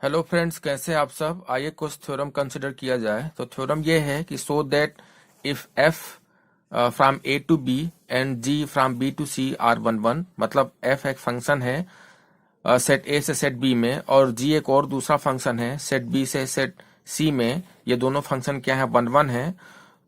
Hello friends, कैसे आप सब। आइए कुछ थ्योरम कंसिडर किया जाए। तो थ्योरम ये है कि so that if F from A to B and G from B to C are one one, मतलब एफ एक फंक्शन है सेट ए से सेट बी में, और जी एक और दूसरा फंक्शन है सेट बी से सेट सी में। ये दोनों फंक्शन क्या है, वन वन है।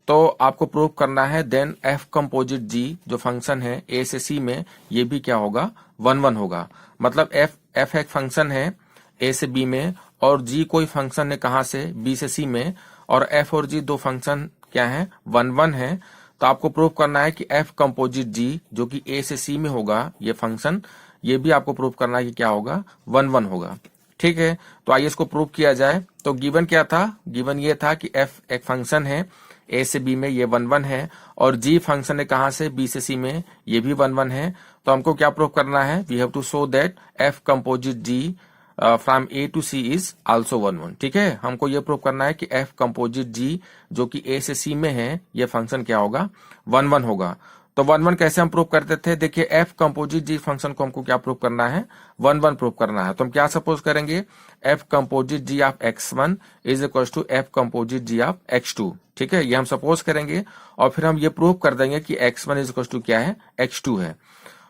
तो आपको प्रूव करना है देन एफ कंपोजिट जी जो फंक्शन है ए से सी में, ये भी क्या होगा, वन वन होगा। मतलब एफ एक फंक्शन है ए से बी में, और जी कोई फंक्शन है कहां से, बी से सी में, और एफ और जी दो फंक्शन क्या है, वन वन है। तो आपको प्रूव करना है कि एफ कंपोजिट जी जो कि ए से सी में होगा ये फंक्शन, ये भी आपको प्रूव करना है कि क्या होगा, वन वन होगा। ठीक है, तो आइए इसको प्रूव किया जाए। तो गिवन क्या था, गिवन ये था कि एफ एक फंक्शन है ए से बी में, ये वन वन है, और जी फंक्शन है कहां से, बी से सी में, ये भी वन वन है। तो हमको क्या प्रूव करना है, we have to show that F composite G from A to C is also one one. ठीक है, हमको ये प्रूव करना है कि एफ कंपोजिट जी जो कि ए से सी में है, ये फंक्शन क्या होगा, वन वन होगा। तो वन वन कैसे हम प्रूव करते थे, देखिए एफ कंपोजिट जी फंक्शन को हमको क्या प्रूव करना है, वन वन प्रूव करना है। तो हम क्या सपोज करेंगे, F composite G of x one is equal to F composite G of x two. ठीक है, ये हम सपोज करेंगे, और फिर हम ये प्रूव कर देंगे कि X one is equal to क्या है, एक्स टू है।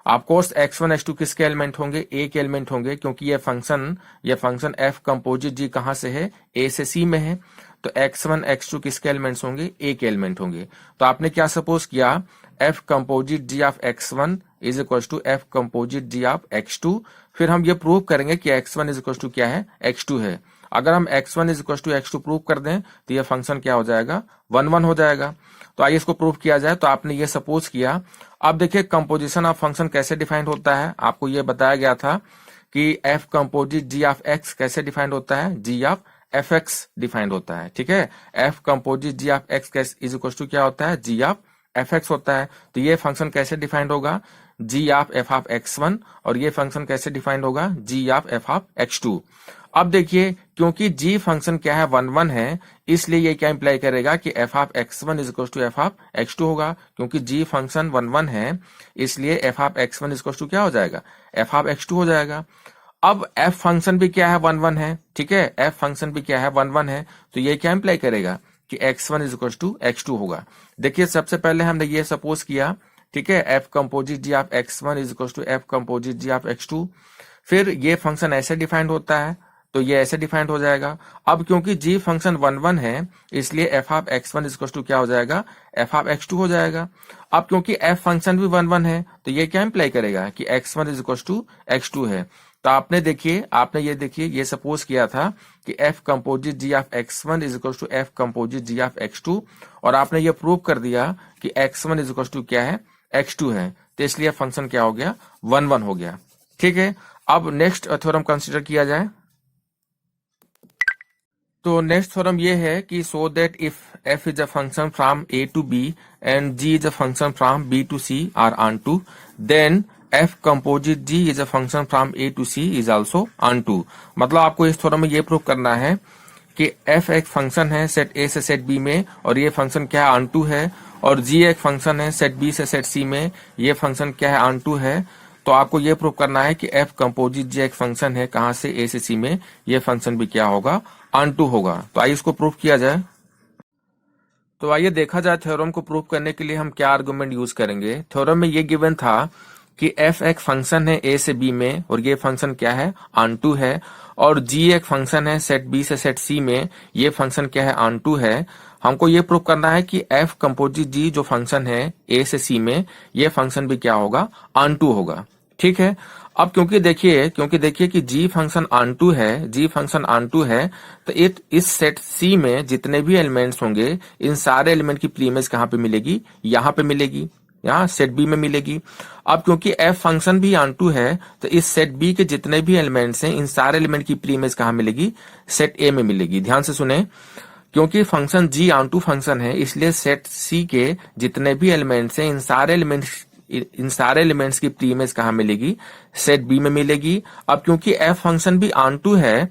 Of course X one X two किसके एलिमेंट होंगे, ए के एलिमेंट होंगे, क्योंकि ये फंक्शन एफ कंपोजिट जी कहां से है, ए से सी में है। तो एक्स वन एक्स टू किसके एलिमेंट्स होंगे, ए के एलिमेंट होंगे। तो आपने क्या सपोज किया, F composite G of x one is equal to F composite G of x two. फिर हम ये प्रूव करेंगे कि X one is equal to क्या है, एक्स टू है। अगर हम X one is equal to X two prove कर दें तो ये फंक्शन क्या हो जाएगा, वन वन हो जाएगा। तो आइए इसको प्रूव किया जाए। तो आपने ये सपोज किया। अब देखिए कंपोजिशन ऑफ फंक्शन कैसे डिफाइंड होता है, आपको ये बताया गया था कि F composite G of X कैसे डिफाइंड होता है, G of F X defined होता है। ठीक है, F composite G of X is equal to क्या होता है, जी ऑफ एफ एक्स होता है। तो ये फंक्शन कैसे डिफाइंड होगा, g of f of x one, और ये फंक्शन कैसे डिफाइंड होगा, g of f of x two. अब देखिए क्योंकि जी फंक्शन क्या है, वन वन है, इसलिए ये क्या इंप्लाई करेगा कि F of x one is equal to F of x two होगा। क्योंकि जी फंक्शन वन वन है, इसलिए F of x one is equal to क्या हो जाएगा, एफ ऑफ एक्स टू हो जाएगा। अब एफ फंक्शन भी क्या है, वन वन है। ठीक है, एफ फंक्शन भी क्या है, वन वन है। तो ये क्या इंप्लाई करेगा कि X one is equal to X two होगा। देखिए सबसे पहले हमने ये सपोज किया, ठीक है, F composite G of x one is equal to F composite G of x two. फिर ये फंक्शन ऐसे डिफाइंड होता है, तो ये ऐसे डिफाइंड हो जाएगा। अब क्योंकि जी फंक्शन वन वन है, इसलिए F of x one is equal to क्या हो जाएगा, एफ ऑफ एक्स टू हो जाएगा। अब क्योंकि एफ फंक्शन भी वन वन है, तो ये क्या इंप्लाई करेगा कि X one is equal to X two है। तो आपने ये देखिए ये सपोज किया था कि F composite G of x one is equal to F composite G of x two, और आपने ये प्रूव कर दिया कि X one is equal to क्या है, एक्स टू है। तो इसलिए फंक्शन क्या हो गया, वन वन हो गया। ठीक है, अब नेक्स्ट थ्योरम कंसिडर किया जाए। तो नेक्स्ट थ्योरम ये है कि so that if F is a function from A to B and G is a function from B to C are onto, then F composite G is a function from A to C is also onto. मतलब आपको इस theorem में ये prove करना है कि F एक function है सेट ए से सेट बी में, और ये फंक्शन क्या है, ऑन टू है, और जी एक फंक्शन है सेट बी से सेट सी में, ये फंक्शन क्या है, ऑन टू है। तो आपको ये प्रूव करना है कि एफ कंपोजिट जी एक फंक्शन है कहां से, ए से सी में, ये फंक्शन भी क्या होगा, ऑन टू होगा। तो आइए इसको प्रूव किया जाए। तो आइए देखा जाए थ्योरम को प्रूव करने के लिए हम क्या आर्गुमेंट यूज करेंगे। थ्योरम में ये गिवन था कि एफ एक फंक्शन है ए से बी में, और ये फंक्शन क्या है, ऑन टू है, और जी एक फंक्शन है सेट बी से सेट सी में, ये फंक्शन क्या है, ऑन टू है। हमको ये प्रूव करना है कि एफ कंपोजिट जी जो फंक्शन है ए से सी में, ये फंक्शन भी क्या होगा, ऑन टू होगा। ठीक है, अब क्योंकि देखिए कि जी फंक्शन ऑन टू है, तो इस सेट सी में जितने भी एलिमेंट्स होंगे, इन सारे एलिमेंट की प्री इमेज कहां पे मिलेगी, यहां पे मिलेगी, यहाँ सेट बी में मिलेगी। अब क्योंकि एफ फंक्शन भी ऑन टू है, तो इस सेट बी के जितने भी एलिमेंट्स हैं, इन सारे एलिमेंट की प्री इमेज कहां मिलेगी, सेट ए में मिलेगी। ध्यान से सुने, क्योंकि function G onto function है, इसलिए सेट सी के जितने भी एलिमेंट्स हैं, इन सारे एलिमेंट्स की प्री इमेज कहां मिलेगी, सेट बी में मिलेगी। अब क्योंकि एफ फंक्शन भी ऑन टू है,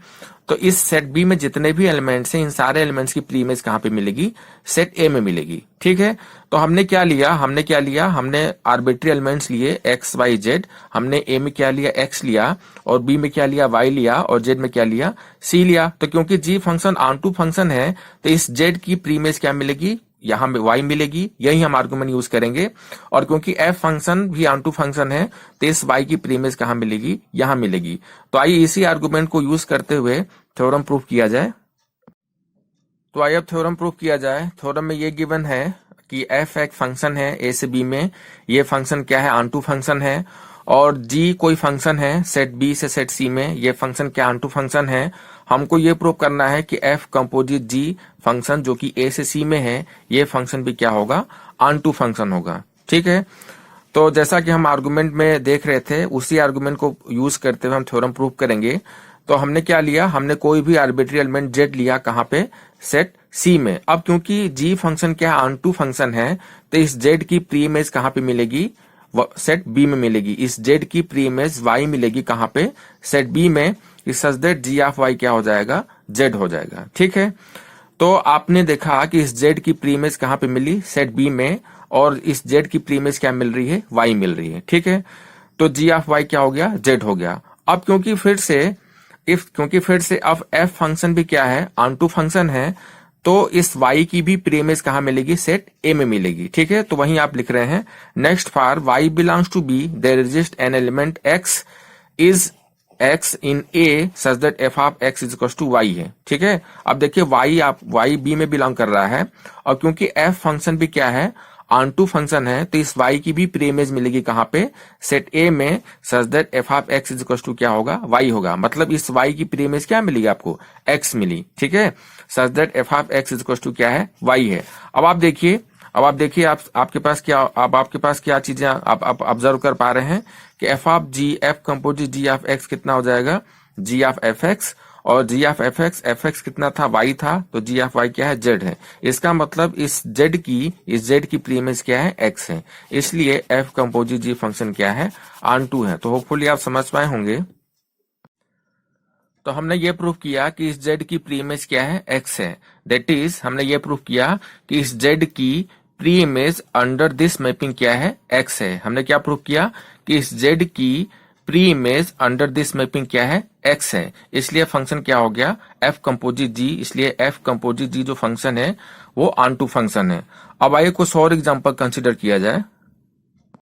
तो इस सेट बी में जितने भी एलिमेंट्स हैं इन सारे एलिमेंट्स की प्री इमेज कहाँ पे मिलेगी, सेट ए में मिलेगी। ठीक है, तो हमने क्या लिया, हमने आर्बिट्री एलिमेंट्स लिए एक्स वाई जेड। हमने ए में क्या लिया, एक्स लिया, और बी में क्या लिया, वाई लिया, और जेड में क्या लिया, सी लिया। तो क्योंकि जी फंक्शन ऑन फंक्शन है तो इस जेड की प्री इमेज क्या मिलेगी, यहां y मिलेगी, यही हम आर्गुमेंट यूज करेंगे। और क्योंकि f फंक्शन भी ऑन फंक्शन है तो इस y की प्री इमेज कहां मिलेगी, यहां मिलेगी। तो आइए इसी आर्गुमेंट को यूज करते हुए थ्योरम प्रूफ किया जाए। तो आइए अब थ्योरम प्रूफ किया जाए। थ्योरम में ये गिवन है कि f एक फंक्शन है a से b में, ये फंक्शन क्या है, ऑन फंक्शन है, और g कोई फंक्शन है सेट b से सेट c में, ये फंक्शन क्या ऑन फंक्शन है। हमको ये प्रूव करना है कि f कंपोजिट g फंक्शन जो कि a से c में है, ये फंक्शन भी क्या होगा, ऑन फंक्शन होगा। ठीक है, तो जैसा कि हम आर्गुमेंट में देख रहे थे उसी आर्गुमेंट को यूज करते हुए हम थ्योरम प्रूव करेंगे। तो हमने क्या लिया, हमने कोई भी आर्बिट्री एलिमेंट z लिया, कहाँ पे, सेट c में। अब क्योंकि g फंक्शन क्या है, ऑन फंक्शन है, तो इस z की प्री इमेज कहाँ पे मिलेगी, सेट b में मिलेगी। इस z की प्री इमेज y मिलेगी कहाँ पे, सेट b में, such that g of y क्या हो जाएगा, z हो जाएगा। ठीक है, तो आपने देखा कि इस z की प्री इमेज कहाँ पे मिली, सेट b में, और इस z की प्री इमेज क्या मिल रही है, y मिल रही है। ठीक है, तो g ऑफ y क्या हो गया, z हो गया। अब क्योंकि फिर से अब f फंक्शन भी क्या है, ऑन फंक्शन है, तो इस y की भी प्री इमेज कहाँ मिलेगी, सेट a में मिलेगी। ठीक है, तो वहीं आप लिख रहे हैं, next for y belongs to b there exist an element x is x in a such that f of x is equal to y है। ठीक है, अब देखिए y b में बिलोंग कर रहा है, और क्योंकि f फंक्शन भी क्या है, ऑन फंक्शन है, तो इस y की भी प्री इमेज मिलेगी कहाँ पे, सेट a में, such that f of x is equal to क्या होगा, y होगा। मतलब इस y की प्री इमेज क्या मिलेगी आपको, x मिली। ठीक है, such that f of x is equal to क्या है, y है। अब आप देखिए आपके पास क्या चीजें आप ऑब्जर्व कर पा रहे हैं कि f composite g of x कितना हो जाएगा, g ऑफ fx, और g ऑफ fx कितना था, y था, तो g ऑफ y क्या है, z है। इसका मतलब इस z की प्री इमेज क्या है, x है, इसलिए f कंपोजिट g फंक्शन क्या है, ऑन है। तो होपफुली आप समझ पाए होंगे। तो हमने ये प्रूफ किया कि इस z की प्री इमेज क्या है, x है। दैट इज हमने ये प्रूफ किया कि इस z की pre image under this mapping क्या है, x है। हमने क्या प्रूफ किया कि इस z की pre image under this mapping क्या है, x है, इसलिए फंक्शन क्या हो गया, f कंपोजिट g। इसलिए f कंपोजिट g जो फंक्शन है वो ऑन फंक्शन है। अब आइए कुछ और एग्जांपल कंसीडर किया जाए।